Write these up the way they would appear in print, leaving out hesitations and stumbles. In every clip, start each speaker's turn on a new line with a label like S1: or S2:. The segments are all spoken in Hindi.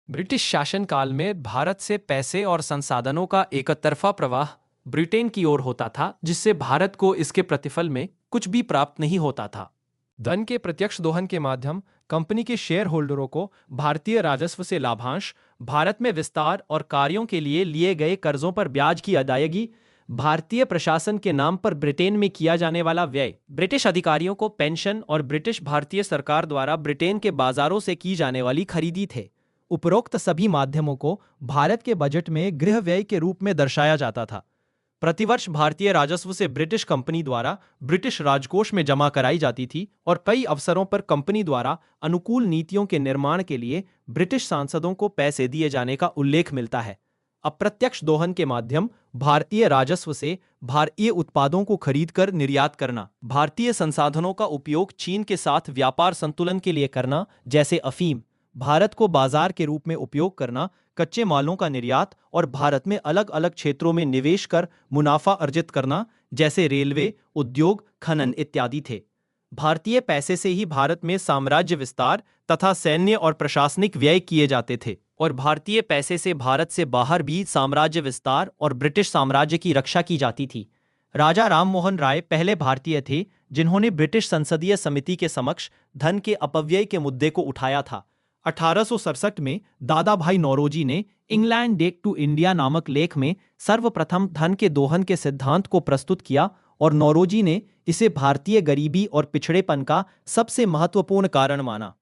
S1: ब्रिटिश शासनकाल में भारत से पैसे और संसाधनों का एकतरफा प्रवाह ब्रिटेन की ओर होता था, जिससे भारत को इसके प्रतिफल में कुछ भी प्राप्त नहीं होता था। धन के प्रत्यक्ष दोहन के माध्यम कंपनी के शेयर होल्डरों को भारतीय राजस्व से लाभांश, भारत में विस्तार और कार्यों के लिए लिए गए कर्जों पर ब्याज की अदायगी, भारतीय प्रशासन के नाम पर ब्रिटेन में किया जाने वाला व्यय, ब्रिटिश अधिकारियों को पेंशन और ब्रिटिश भारतीय सरकार द्वारा ब्रिटेन के बाजारों से की जाने वाली खरीदी थे। उपरोक्त सभी माध्यमों को भारत के बजट में गृह व्यय के रूप में दर्शाया जाता था। प्रतिवर्ष भारतीय राजस्व से ब्रिटिश कंपनी द्वारा ब्रिटिश राजकोष में जमा कराई जाती थी और कई अवसरों पर कंपनी द्वारा अनुकूल नीतियों के निर्माण के लिए ब्रिटिश सांसदों को पैसे दिए जाने का उल्लेख मिलता है। अप्रत्यक्ष दोहन के माध्यम भारतीय राजस्व से भारतीय उत्पादों को खरीदकर निर्यात करना, भारतीय संसाधनों का उपयोग चीन के साथ व्यापार संतुलन के लिए करना, जैसे अफीम, भारत को बाजार के रूप में उपयोग करना, कच्चे मालों का निर्यात और भारत में अलग अलग क्षेत्रों में निवेश कर मुनाफा अर्जित करना, जैसे रेलवे, उद्योग, खनन इत्यादि थे। भारतीय पैसे से ही भारत में साम्राज्य विस्तार तथा सैन्य और प्रशासनिक व्यय किए जाते थे और भारतीय पैसे से भारत से बाहर भी साम्राज्य विस्तार और ब्रिटिश साम्राज्य की रक्षा की जाती थी। राजा राम मोहन राय पहले भारतीय थे जिन्होंने ब्रिटिश संसदीय समिति के समक्ष धन के अपव्यय के मुद्दे को उठाया था। 1867 में दादा भाई नौरोजी ने इंग्लैंड डेक टू इंडिया नामक लेख में सर्वप्रथम धन के दोहन के सिद्धांत को प्रस्तुत किया और नौरोजी ने इसे भारतीय गरीबी और पिछड़ेपन का सबसे महत्वपूर्ण कारण माना।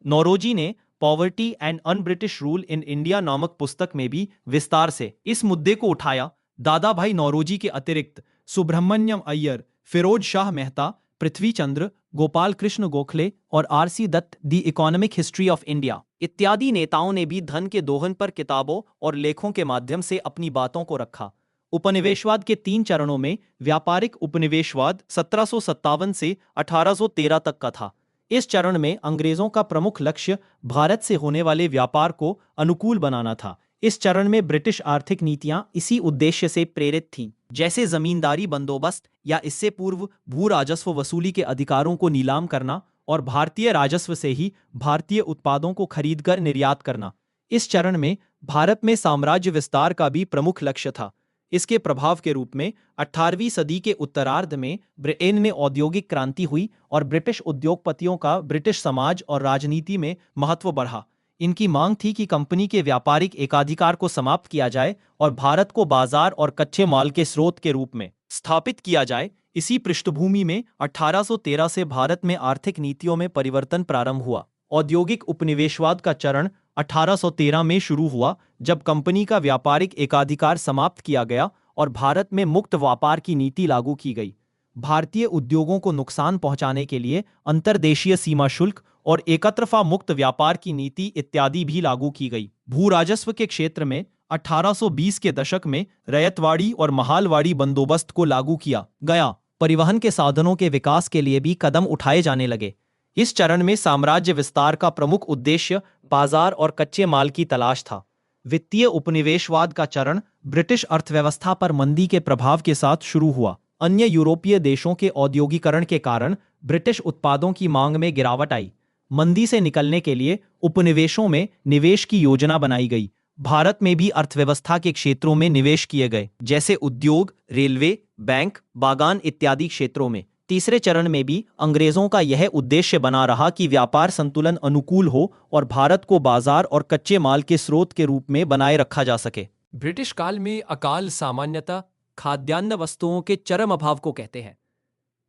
S1: नौरोजी ने poverty and un British rule in India नामक पुस्तक में भी विस्तार से इस मुद्दे को उठाया। दादा भाई नौरोजी के अतिरिक्त सुब्रह्मण्यम अय्यर, फिरोज शाह मेहता, पृथ्वी चंद्र, गोपाल कृष्ण गोखले और RC. Dutt the economic history of India इत्यादि नेताओं ने भी धन के दोहन पर किताबों और लेखों के माध्यम से अपनी बातों को रखा। उपनिवेशवाद के 3 चरणों में व्यापारिक उपनिवेशवाद 1757 से 1813 तक का था। इस चरण में अंग्रेजों का प्रमुख लक्ष्य भारत से होने वाले व्यापार को अनुकूल बनाना था। इस चरण में ब्रिटिश आर्थिक नीतियां इसी उद्देश्य से प्रेरित थीं, जैसे जमींदारी बंदोबस्त या इससे पूर्व भू राजस्व वसूली के अधिकारों को नीलाम करना और भारतीय राजस्व से ही भारतीय उत्पादों को खरीदकर निर्यात करना। इस चरण में भारत में साम्राज्य विस्तार का भी प्रमुख लक्ष्य था। इसके प्रभाव के रूप में 18वीं सदी के उत्तरार्ध में ब्रिटेन में औद्योगिक क्रांति हुई और ब्रिटिश उद्योगपतियों का ब्रिटिश समाज और राजनीति में महत्व बढ़ा। इनकी मांग थी कि कंपनी के व्यापारिक एकाधिकार को समाप्त किया जाए और भारत को बाजार और कच्चे माल के स्रोत के रूप में स्थापित किया जाए। इसी पृष्ठभूमि में 1813 से भारत में आर्थिक नीतियों में परिवर्तन प्रारंभ हुआ। औद्योगिक उपनिवेशवाद का चरण 1813 में शुरू हुआ, जब कंपनी का व्यापारिक एकाधिकार समाप्त किया गया और भारत में मुक्त व्यापार की नीति लागू की गई। भारतीय उद्योगों को नुकसान पहुंचाने के लिए अंतर्देशीय सीमा शुल्क और एकतरफा मुक्त व्यापार की नीति इत्यादि भी लागू की गई। भू राजस्व के क्षेत्र में 1820 के दशक में रैयतवाड़ी और महालवाड़ी बंदोबस्त को लागू किया गया। परिवहन के साधनों के विकास के लिए भी कदम उठाए जाने लगे। इस चरण में साम्राज्य विस्तार का प्रमुख उद्देश्य बाजार और कच्चे माल की तलाश था। वित्तीय उपनिवेशवाद का चरण ब्रिटिश अर्थव्यवस्था पर मंदी के प्रभाव के साथ शुरू हुआ। अन्य यूरोपीय देशों के औद्योगिकरण के कारण ब्रिटिश उत्पादों की मांग में गिरावट आई। मंदी से निकलने के लिए उपनिवेशों में निवेश की योजना बनाई गई। भारत में भी अर्थव्यवस्था के क्षेत्रों में निवेश किए गए, जैसे उद्योग, रेलवे, बैंक, बागान इत्यादि क्षेत्रों में। तीसरे चरण में भी अंग्रेजों का यह उद्देश्य बना रहा कि व्यापार संतुलन अनुकूल हो और भारत को बाजार और कच्चे माल के स्रोत के रूप में बनाए रखा जा सके। ब्रिटिश काल में अकाल सामान्यतः खाद्यान्न वस्तुओं के चरम अभाव को कहते हैं।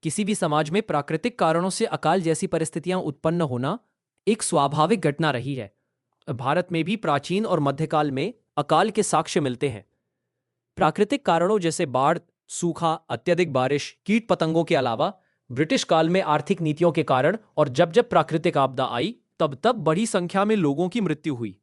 S1: किसी भी समाज में प्राकृतिक कारणों से अकाल जैसी परिस्थितियां उत्पन्न होना एक स्वाभाविक घटना रही है। भारत में भी प्राचीन और मध्यकाल में अकाल के साक्ष्य मिलते हैं। प्राकृतिक कारणों जैसे बाढ़, सूखा, अत्यधिक बारिश, कीट पतंगों के अलावा ब्रिटिश काल में आर्थिक नीतियों के कारण और जब जब प्राकृतिक आपदा आई तब तब बड़ी संख्या में लोगों की मृत्यु हुई।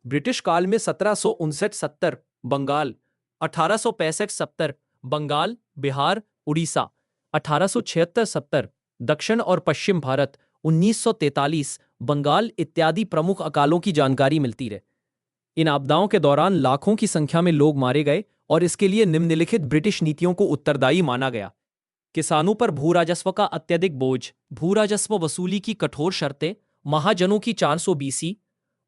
S1: ब्रिटिश काल में 1759-70 बंगाल, 1865-70 बंगाल, बिहार, उड़ीसा, 1876-70 दक्षिण और पश्चिम भारत, 1943 बंगाल इत्यादि प्रमुख अकालों की जानकारी मिलती है। इन आपदाओं के दौरान लाखों की संख्या में लोग मारे गए और इसके लिए निम्नलिखित ब्रिटिश नीतियों को उत्तरदायी माना गया। किसानों पर भू राजस्व का अत्यधिक बोझ, भू राजस्व वसूली की कठोर शर्तें, महाजनों की 400 बीसी,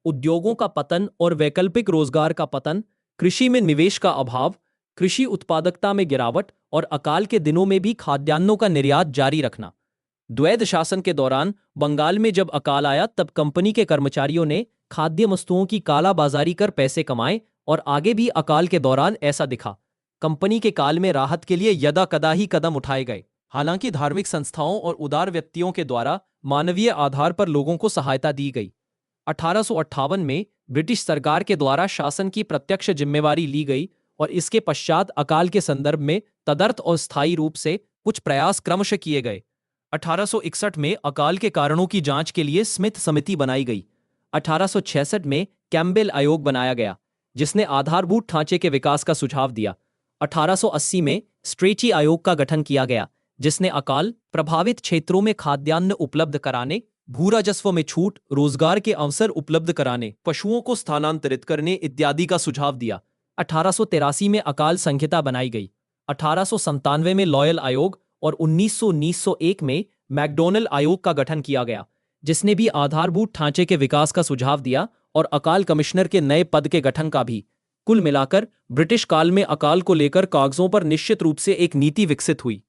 S1: उद्योगों का पतन और वैकल्पिक रोजगार का पतन, कृषि में निवेश का अभाव, कृषि उत्पादकता में गिरावट और अकाल के दिनों में भी खाद्यान्नों का निर्यात जारी रखना। द्वैध शासन के दौरान बंगाल में जब अकाल आया तब कंपनी के कर्मचारियों ने खाद्य वस्तुओं की कालाबाजारी कर पैसे कमाए और आगे भी अकाल के दौरान ऐसा दिखा। कंपनी के काल में राहत के लिए यदा कदा ही कदम उठाए गए। हालांकि धार्मिक संस्थाओं और उदार व्यक्तियों के द्वारा मानवीय आधार पर लोगों को सहायता दी गई। 1858 में ब्रिटिश सरकार के द्वारा शासन की प्रत्यक्ष जिम्मेवारी ली गई और इसके पश्चात अकाल के संदर्भ में तदर्थ और स्थायी रूप से कुछ प्रयास क्रमशः किए गए। 1861 में अकाल के कारणों की जांच के लिए स्मिथ समिति बनाई गई। 1866 में कैम्पबेल आयोग बनाया गया, जिसने आधारभूत ढांचे के विकास का सुझाव दिया। 1880 में स्ट्रेची आयोग का गठन किया गया, जिसने अकाल प्रभावित क्षेत्रों में खाद्यान्न उपलब्ध कराने, भू राजस्व में छूट, रोजगार के अवसर उपलब्ध कराने, पशुओं को स्थानांतरित करने इत्यादि का सुझाव दिया। 1883 में अकाल संहिता बनाई गई। 1897 में लॉयल आयोग और 1901 में मैकडोनल आयोग का गठन किया गया, जिसने भी आधारभूत ढांचे के विकास का सुझाव दिया और अकाल कमिश्नर के नए पद के गठन का भी। कुल मिलाकर ब्रिटिश काल में अकाल को लेकर कागजों पर निश्चित रूप से एक नीति विकसित हुई,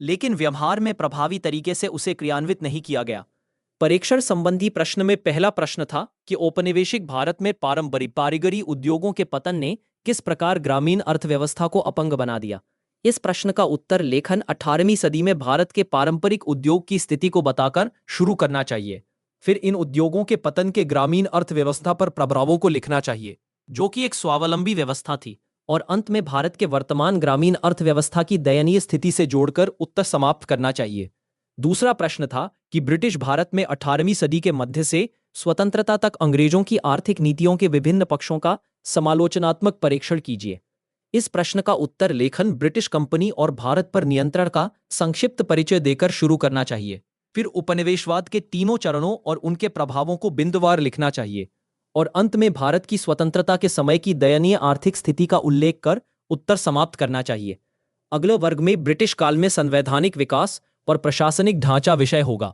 S1: लेकिन व्यवहार में प्रभावी तरीके से उसे क्रियान्वित नहीं किया गया। परीक्षण संबंधी प्रश्न में पहला प्रश्न था कि औपनिवेशिक भारत में पारंपरिक कारीगरी उद्योगों के पतन ने किस प्रकार ग्रामीण अर्थव्यवस्था को अपंग बना दिया। इस प्रश्न का उत्तर लेखन 18वीं सदी में भारत के पारंपरिक उद्योग की स्थिति को बताकर शुरू करना चाहिए। फिर इन उद्योगों के पतन के ग्रामीण अर्थव्यवस्था पर प्रभावों को लिखना चाहिए, जो कि एक स्वावलंबी व्यवस्था थी, और अंत में भारत के वर्तमान ग्रामीण अर्थव्यवस्था की दयनीय स्थिति से जोड़कर उत्तर समाप्त करना चाहिए। दूसरा प्रश्न था कि ब्रिटिश भारत में 18वीं सदी के मध्य से स्वतंत्रता तक अंग्रेजों की आर्थिक नीतियों के विभिन्न पक्षों का समालोचनात्मक परीक्षण कीजिए। इस प्रश्न का उत्तर लेखन ब्रिटिश कंपनी और भारत पर नियंत्रण का संक्षिप्त परिचय देकर शुरू करना चाहिए। फिर उपनिवेशवाद के तीनों चरणों और उनके प्रभावों को बिंदुवार लिखना चाहिए, और अंत में भारत की स्वतंत्रता के समय की दयनीय आर्थिक स्थिति का उल्लेख कर उत्तर समाप्त करना चाहिए। अगले वर्ग में ब्रिटिश काल में संवैधानिक विकास और प्रशासनिक ढांचा विषय होगा।